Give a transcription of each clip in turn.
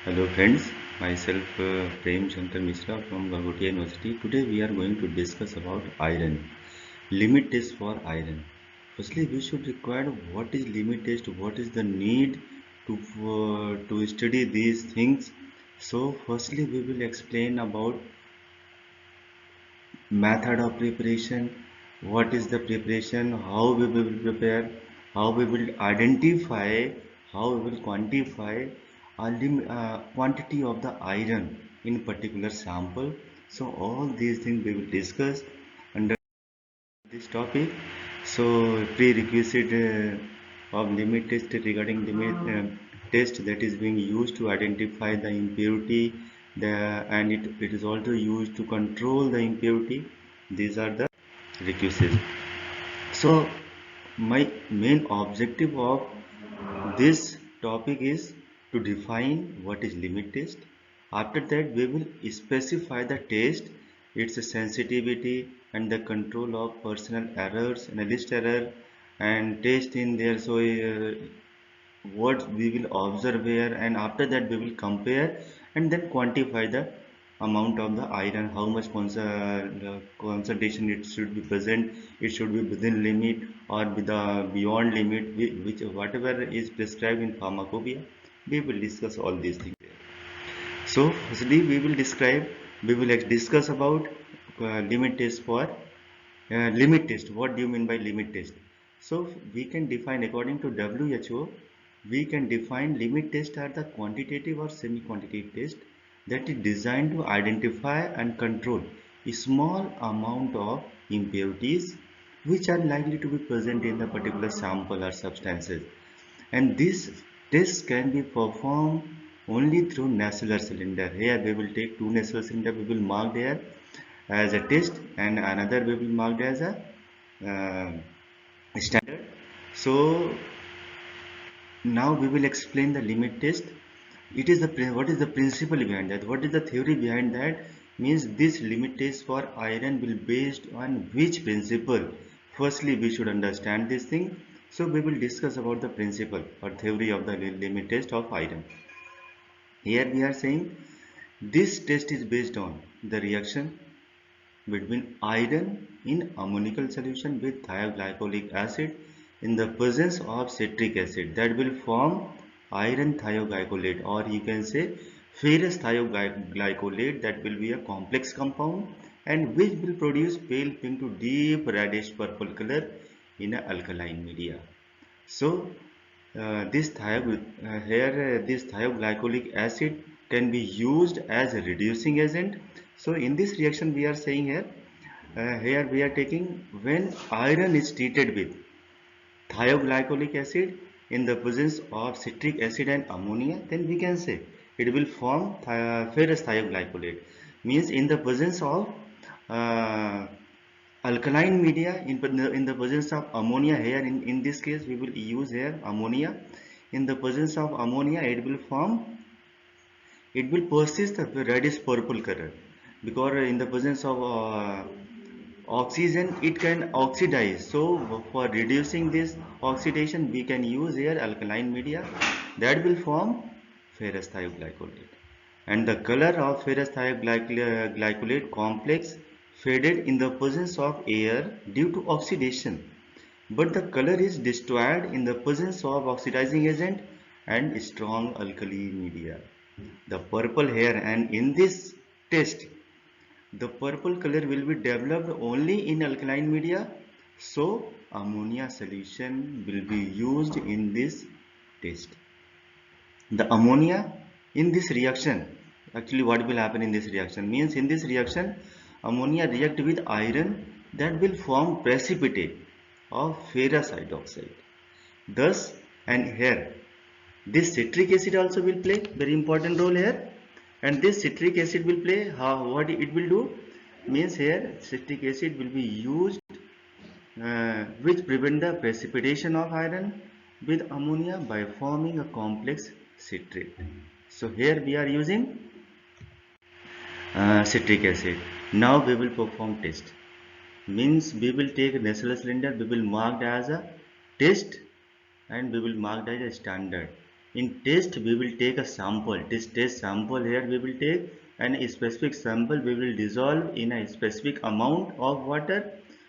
Hello friends, myself Prem Shankar Mishra from Gangotri University. Today we are going to discuss about iron. Limit test for iron. Firstly, we should require what is limit test, what is the need to study these things. So firstly, we will explain about method of preparation, what is the preparation, how we will prepare, how we will identify, how we will quantify quantity of the iron in particular sample. So all these things we will discuss under this topic. So prerequisite of limit test regarding limit test that is being used to identify the impurity, and it is also used to control the impurity. These are the requisites. So my main objective of this topic is to define what is limit test. After that, we will specify the test, its sensitivity, and the control of personal errors, analyst error, and test in there. So, what we will observe here, and after that, we will compare and then quantify the amount of the iron, how much concentration it should be present, it should be within limit or with the beyond limit, which whatever is prescribed in pharmacopoeia. We will discuss all these things here. So firstly we will discuss about limit test for limit test. What do you mean by limit test? So we can define, according to WHO, we can define limit test as the quantitative or semi-quantitative test that is designed to identify and control a small amount of impurities which are likely to be present in the particular sample or substances. And this test can be performed only through Nasaler cylinder. Here we will take two Nasaler cylinder, we will mark there as a test, and another we will mark as a standard. So now we will explain the limit test. It is the what is the principle behind that, what is the theory behind that, means this limit test for iron will based on which principle. Firstly we should understand this thing. So we will discuss about the principle or theory of the limit test of iron. Here we are saying this test is based on the reaction between iron in ammonical solution with thioglycolic acid in the presence of citric acid, that will form iron thioglycolate, or you can say ferrous thioglycolate, that will be a complex compound and which will produce pale pink to deep reddish purple color in an alkaline media. So this thioglycolic acid can be used as a reducing agent. So in this reaction we are saying here, here we are taking when iron is treated with thioglycolic acid in the presence of citric acid and ammonia, then we can say it will form ferrous thioglycolate. Means in the presence of uh, alkaline media, in the presence of ammonia, here in this case we will use here ammonia. In the presence of ammonia, it will persist the reddish purple color, because in the presence of oxygen it can oxidize. So for reducing this oxidation we can use here alkaline media, that will form ferrous thioglycolate, and the color of ferrous thioglycolate complex faded in the presence of air due to oxidation, but the color is destroyed in the presence of oxidizing agent and strong alkali media. The purple here, and in this test the purple color will be developed only in alkaline media, so ammonia solution will be used in this test. The ammonia in this reaction, actually what will happen in this reaction means, in this reaction ammonia react with iron, that will form precipitate of ferrous hydroxide. Thus, and here this citric acid also will play very important role here, and this citric acid will play what it will do means, here citric acid will be used which prevent the precipitation of iron with ammonia by forming a complex citrate. So here we are using citric acid. Now we will perform test. Means we will take a Nessler cylinder, we will mark as a test and we will mark as a standard. In test we will take a sample. This test sample here we will take, and a specific sample we will dissolve in a specific amount of water,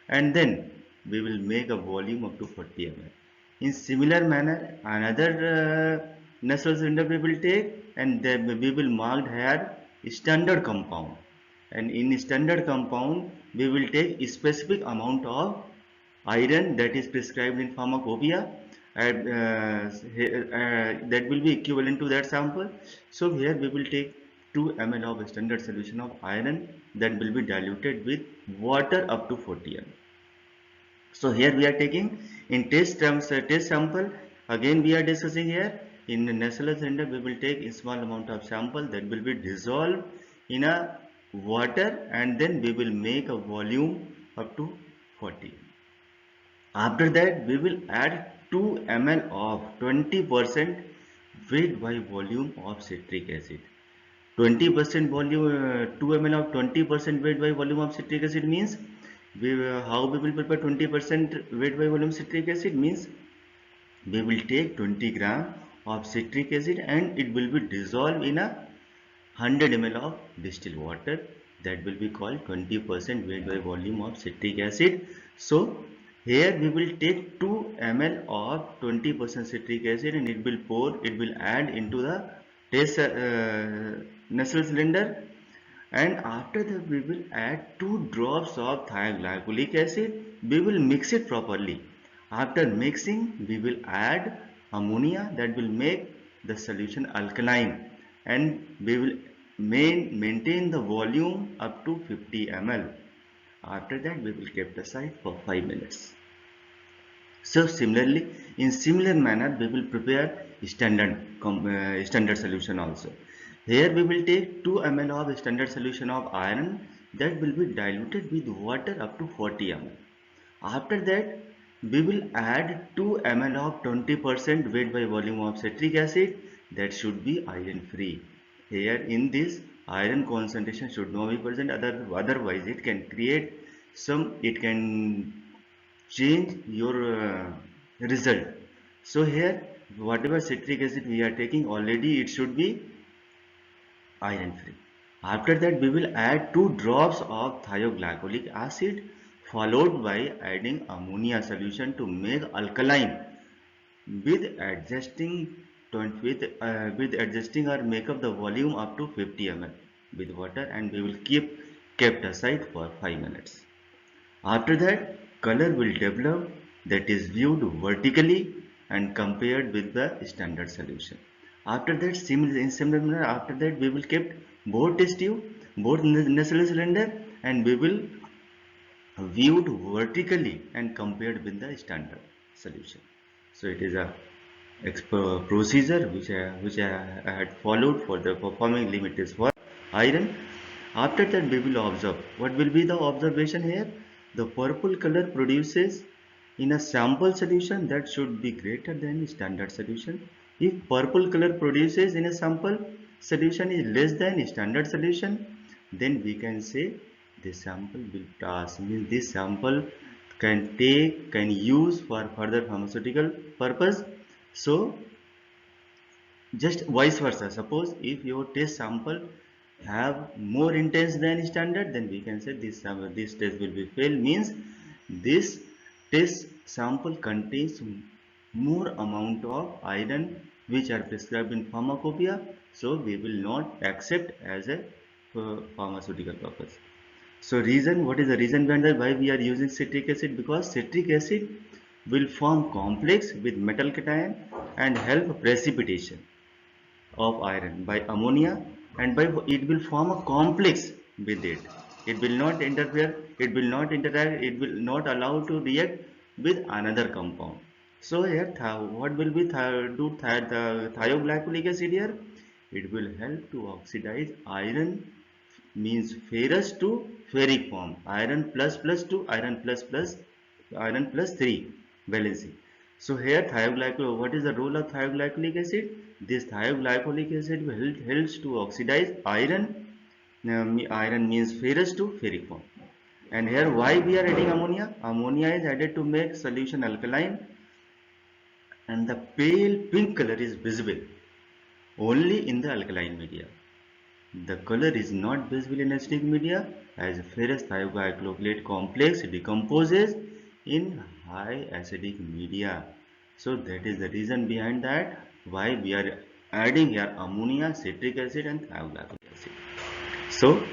and then we will make a volume up to 40 ml. In similar manner, another nasal cylinder we will take, and then we will mark here standard compound, and in standard compound we will take a specific amount of iron that is prescribed in pharmacopoeia, and that will be equivalent to that sample. So here we will take 2 ml of standard solution of iron that will be diluted with water up to 40 ml. So here we are taking in test sample. Again we are discussing here in the nasal cylinder we will take a small amount of sample that will be dissolved in a water, and then we will make a volume up to 40. After that we will add 2 ml of 20% weight by volume of citric acid. 20% volume, 2 ml of 20% weight by volume of citric acid means how we will prepare 20% weight by volume citric acid means we will take 20 gram of citric acid and it will be dissolved in a 100 ml of distilled water. That will be called 20% weight by volume of citric acid. So here we will take 2 ml of 20% citric acid and it will add into the test nasal cylinder, and after that we will add 2 drops of thioglycolic acid. We will mix it properly. After mixing we will add ammonia that will make the solution alkaline, and we will maintain the volume up to 50 ml. After that we will keep aside for 5 minutes. So similarly, in similar manner we will prepare standard solution also. Here we will take 2 ml of standard solution of iron that will be diluted with water up to 40 ml. After that we will add 2 ml of 20% weight by volume of citric acid that should be iron free. Here in this iron concentration should not be present, otherwise it can create it can change your result. So here whatever citric acid we are taking already, it should be iron free. After that we will add 2 drops of thioglycolic acid followed by adding ammonia solution to make alkaline with adjusting with adjusting or make up the volume up to 50 ml with water, and we will kept aside for 5 minutes. After that color will develop, that is viewed vertically and compared with the standard solution. After that in similar manner, after that we will keep both test tube, both nasal cylinder, and we will viewed vertically and compared with the standard solution. So it is a procedure which I had followed for the performing limit test for iron. After that we will observe. What will be the observation here? The purple color produces in a sample solution that should be greater than standard solution. If purple color produces in a sample solution is less than standard solution, then we can say this sample will pass, means this sample can use for further pharmaceutical purpose. So just vice versa, suppose if your test sample have more intense than standard, then we can say this test will be fail, means this test sample contains more amount of iron which are prescribed in pharmacopoeia, so we will not accept as a pharmaceutical purpose. So what is the reason behind that why we are using citric acid? Because citric acid will form complex with metal cation and help precipitation of iron by ammonia, and by it will form a complex with it. It will not interfere, it will not interact, it will not allow to react with another compound. So here what will be the thioglycolic acid here? It will help to oxidize iron, means ferrous to ferric form, iron plus plus to iron plus plus, iron plus 3 valency. So here what is the role of thioglycolic acid? This thioglycolic acid helps to oxidize iron. Iron means ferrous to ferric form. And here why we are adding ammonia? Ammonia is added to make solution alkaline, and the pale pink color is visible only in the alkaline media. The color is not visible in acidic media as ferrous thioglycolate complex decomposes in high acidic media. So that is the reason behind that why we are adding here ammonia, citric acid and thioglycolic acid. So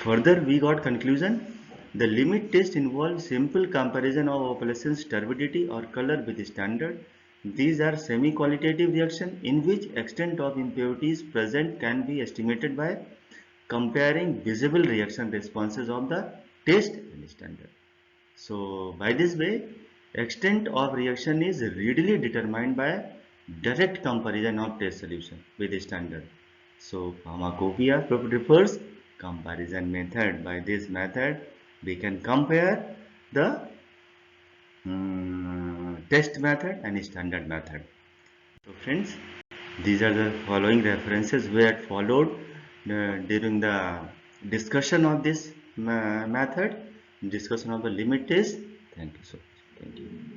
further we got conclusion. The limit test involves simple comparison of opalace's turbidity or color with standard. These are semi-qualitative reaction in which extent of impurities present can be estimated by comparing visible reaction responses of the test and standard. So by this way, extent of reaction is readily determined by direct comparison of test solution with the standard. So pharmacopoeia refers comparison method. By this method, we can compare the test method and standard method. So friends, these are the following references we had followed during the discussion of this method, discussion of the limit test. Thank you so much. Thank you.